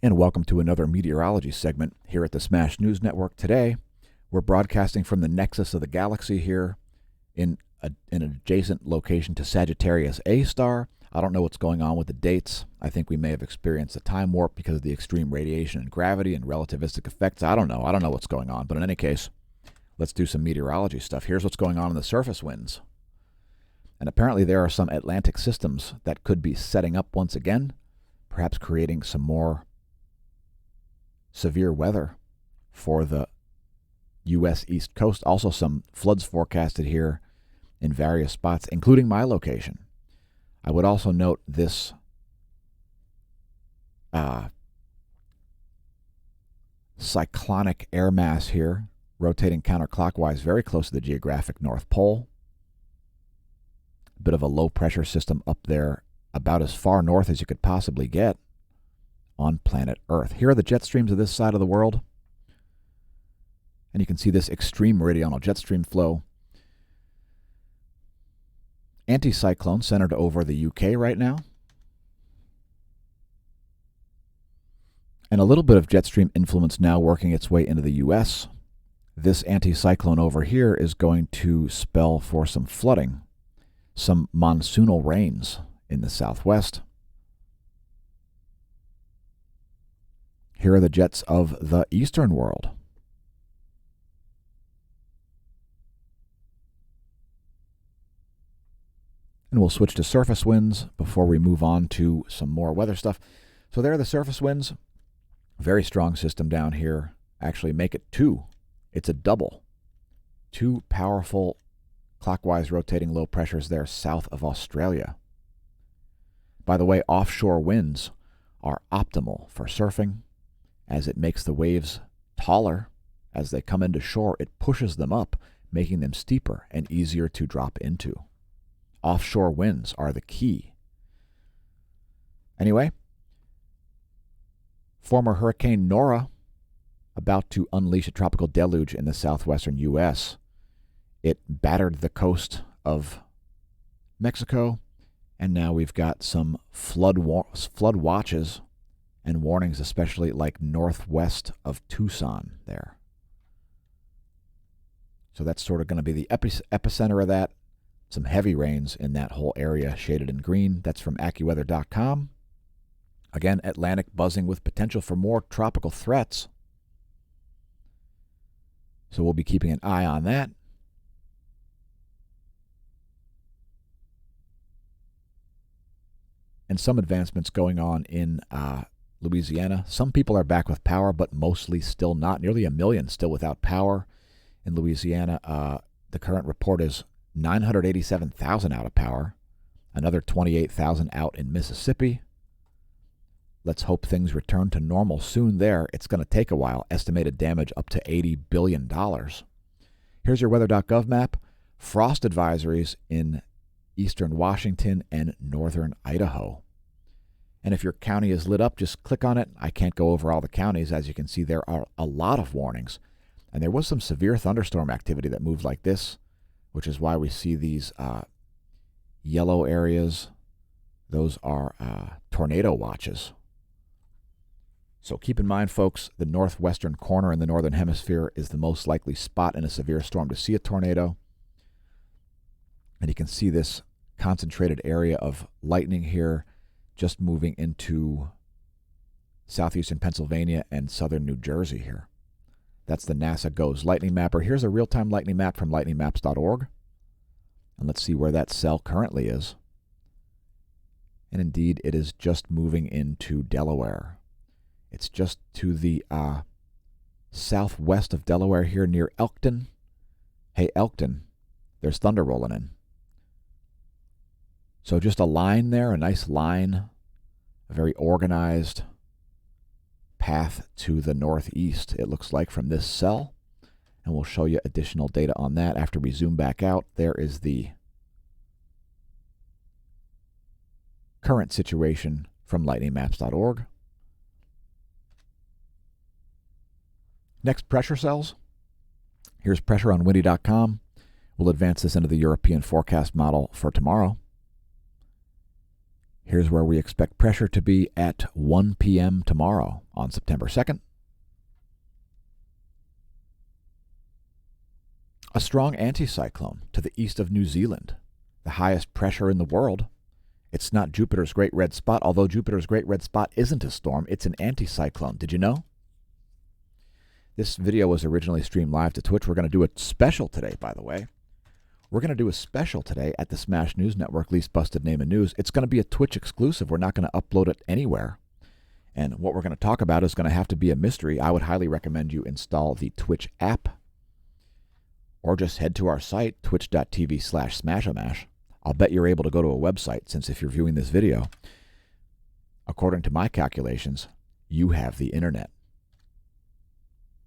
And welcome to another meteorology segment here at the Smash News Network. Today, we're broadcasting from the nexus of the galaxy here in an adjacent location to Sagittarius A star. I don't know what's going on with the dates. I think we may have experienced a time warp because of the extreme radiation and gravity and relativistic effects. I don't know what's going on. But in any case, let's do some meteorology stuff. Here's what's going on in the surface winds. And apparently there are some Atlantic systems that could be setting up once again, perhaps creating some more severe weather for the U.S. East Coast. Also some floods forecasted here in various spots, including my location. I would also note this cyclonic air mass here, rotating counterclockwise very close to the geographic North Pole. A bit of a low pressure system up there, about as far north as you could possibly get on planet Earth. Here are the jet streams of this side of the world. And you can see this extreme meridional jet stream flow. Anticyclone centered over the UK right now. And a little bit of jet stream influence now working its way into the US. This anticyclone over here is going to spell for some flooding, some monsoonal rains in the southwest. Here are the jets of the eastern world. And we'll switch to surface winds before we move on to some more weather stuff. So there are the surface winds. Very strong system down here. Actually make it two. It's a double. Two powerful clockwise rotating low pressures there south of Australia. By the way, offshore winds are optimal for surfing, as it makes the waves taller. As they come into shore, it pushes them up, making them steeper and easier to drop into. Offshore winds are the key. Anyway, former Hurricane Nora about to unleash a tropical deluge in the southwestern U.S. It battered the coast of Mexico, and now we've got some flood watches and warnings, especially like northwest of Tucson there. So that's sort of going to be the epicenter of that. Some heavy rains in that whole area, shaded in green. That's from AccuWeather.com. Again, Atlantic buzzing with potential for more tropical threats. So we'll be keeping an eye on that. And some advancements going on in Louisiana. Some people are back with power, but mostly still not. Nearly 1 million still without power in Louisiana. The current report is 987,000 out of power. Another 28,000 out in Mississippi. Let's hope things return to normal soon there. It's going to take a while. Estimated damage up to $80 billion. Here's your weather.gov map. Frost advisories in eastern Washington and northern Idaho. And if your county is lit up, just click on it. I can't go over all the counties. As you can see, there are a lot of warnings. And there was some severe thunderstorm activity that moved like this, which is why we see these yellow areas. Those are tornado watches. So keep in mind, folks, the northwestern corner in the northern hemisphere is the most likely spot in a severe storm to see a tornado. And you can see this concentrated area of lightning here just moving into southeastern Pennsylvania and southern New Jersey here. That's the NASA GOES lightning mapper. Here's a real-time lightning map from lightningmaps.org. And let's see where that cell currently is. And indeed, it is just moving into Delaware. It's just to the southwest of Delaware here near Elkton. Hey, Elkton, there's thunder rolling in. So just a line there, a nice line, a very organized path to the northeast, it looks like, from this cell. And we'll show you additional data on that after we zoom back out. There is the current situation from lightningmaps.org. Next, pressure cells. Here's pressure on windy.com. We'll advance this into the European forecast model for tomorrow. Here's where we expect pressure to be at 1 p.m. tomorrow on September 2nd. A strong anticyclone to the east of New Zealand, the highest pressure in the world. It's not Jupiter's Great Red Spot, although Jupiter's Great Red Spot isn't a storm, it's an anticyclone. Did you know? This video was originally streamed live to Twitch. We're going to do a special today, by the way. We're going to do a special today at the Smash News Network, Least Busted Name in News. It's going to be a Twitch exclusive. We're not going to upload it anywhere. And what we're going to talk about is going to have to be a mystery. I would highly recommend you install the Twitch app or just head to our site, twitch.tv/smAsho. I'll bet you're able to go to a website, since if you're viewing this video, according to my calculations, you have the internet.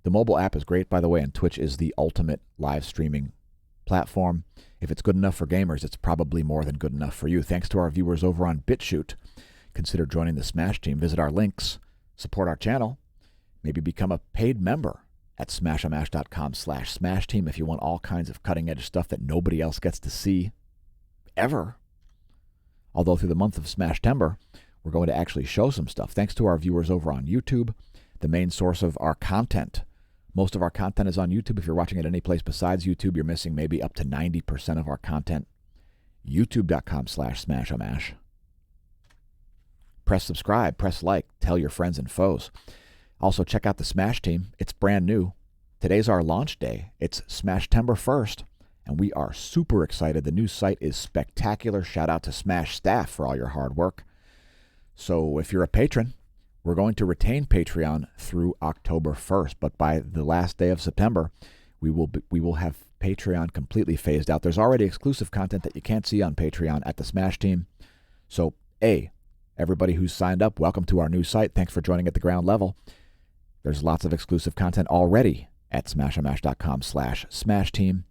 The mobile app is great, by the way, and Twitch is the ultimate live streaming platform. If it's good enough for gamers, it's probably more than good enough for you. Thanks to our viewers over on BitChute. Consider joining the Smash team. Visit our links, support our channel, maybe become a paid member at smAshomash.com/SmashTeam if you want all kinds of cutting-edge stuff that nobody else gets to see ever. Although through the month of smAshtember, we're going to actually show some stuff. Thanks to our viewers over on YouTube, the main source of our content. Most of our content is on YouTube. If you're watching it any place besides YouTube, you're missing maybe up to 90% of our content. YouTube.com/SmAshomash. Press subscribe, press like, tell your friends and foes. Also, check out the Smash team. It's brand new. Today's our launch day. It's smAshtember 1st, and we are super excited. The new site is spectacular. Shout out to Smash staff for all your hard work. So if you're a patron, we're going to retain Patreon through October 1st, but by the last day of September, we will have Patreon completely phased out. There's already exclusive content that you can't see on Patreon at the Smash team. So, everybody who's signed up, welcome to our new site. Thanks for joining at the ground level. There's lots of exclusive content already at smAshomash.com/SmashTeam.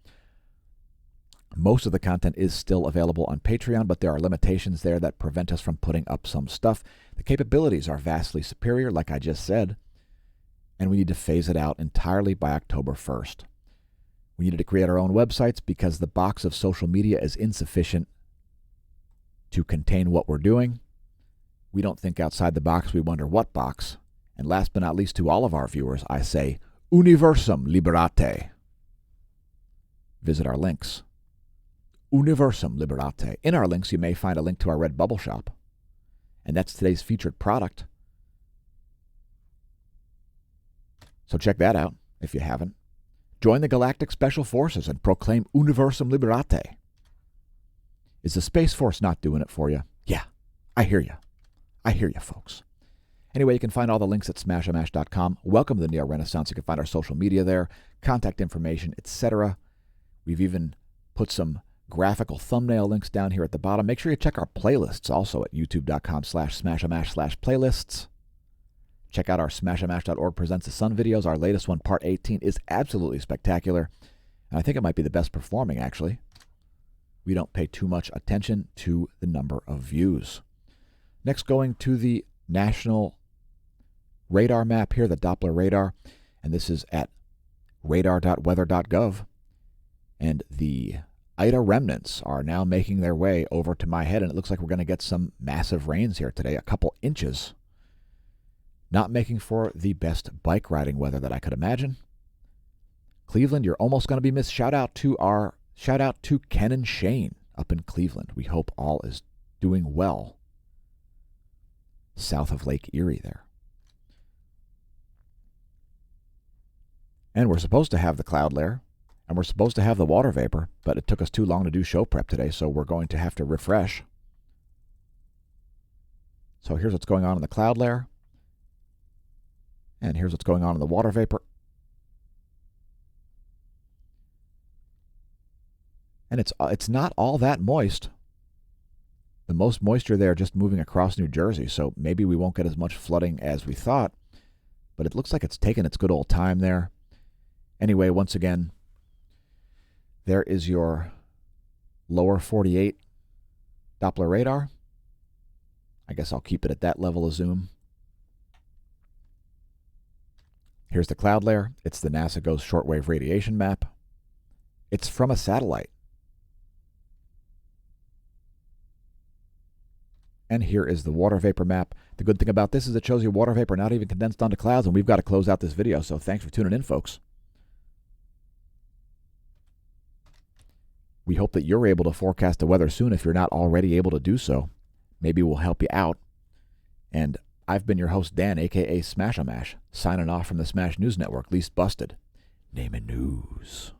Most of the content is still available on Patreon, but there are limitations there that prevent us from putting up some stuff. The capabilities are vastly superior, like I just said, and we need to phase it out entirely by October 1st. We needed to create our own websites because the box of social media is insufficient to contain what we're doing. We don't think outside the box, we wonder what box. And last but not least, to all of our viewers, I say, Universum Liberate. Visit our links. Universum Liberate. In our links, you may find a link to our Redbubble shop. And that's today's featured product. So check that out if you haven't. Join the Galactic Special Forces and proclaim Universum Liberate. Is the Space Force not doing it for you? Yeah, I hear you. I hear you, folks. Anyway, you can find all the links at smAshomash.com. Welcome to the Neo Renaissance. You can find our social media there, contact information, etc. We've even put some graphical thumbnail links down here at the bottom. Make sure you check our playlists also at youtube.com/smAshomash/playlists. Check out our smAshomash.org Presents the Sun videos. Our latest one, Part 18, is absolutely spectacular. And I think it might be the best performing, actually. We don't pay too much attention to the number of views. Next, going to the national radar map here, the Doppler radar. And this is at radar.weather.gov. And the Ida remnants are now making their way over to my head, and it looks like we're going to get some massive rains here today, a couple inches. Not making for the best bike riding weather that I could imagine. Cleveland, you're almost going to be missed. Shout out to Ken and Shane up in Cleveland. We hope all is doing well south of Lake Erie there. And we're supposed to have the cloud layer, and we're supposed to have the water vapor, but it took us too long to do show prep today, so we're going to have to refresh. So here's what's going on in the cloud layer. And here's what's going on in the water vapor. And it's not all that moist. The most moisture there just moving across New Jersey, so maybe we won't get as much flooding as we thought, but it looks like it's taken its good old time there. Anyway, once again, there is your lower 48 Doppler radar. I guess I'll keep it at that level of zoom. Here's the cloud layer. It's the NASA GOES shortwave radiation map. It's from a satellite. And here is the water vapor map. The good thing about this is it shows you water vapor not even condensed onto clouds, and we've got to close out this video, so thanks for tuning in, folks. We hope that you're able to forecast the weather soon if you're not already able to do so. Maybe we'll help you out. And I've been your host, Dan, a.k.a. smAsho, signing off from the Smash News Network, least busted. Naming news.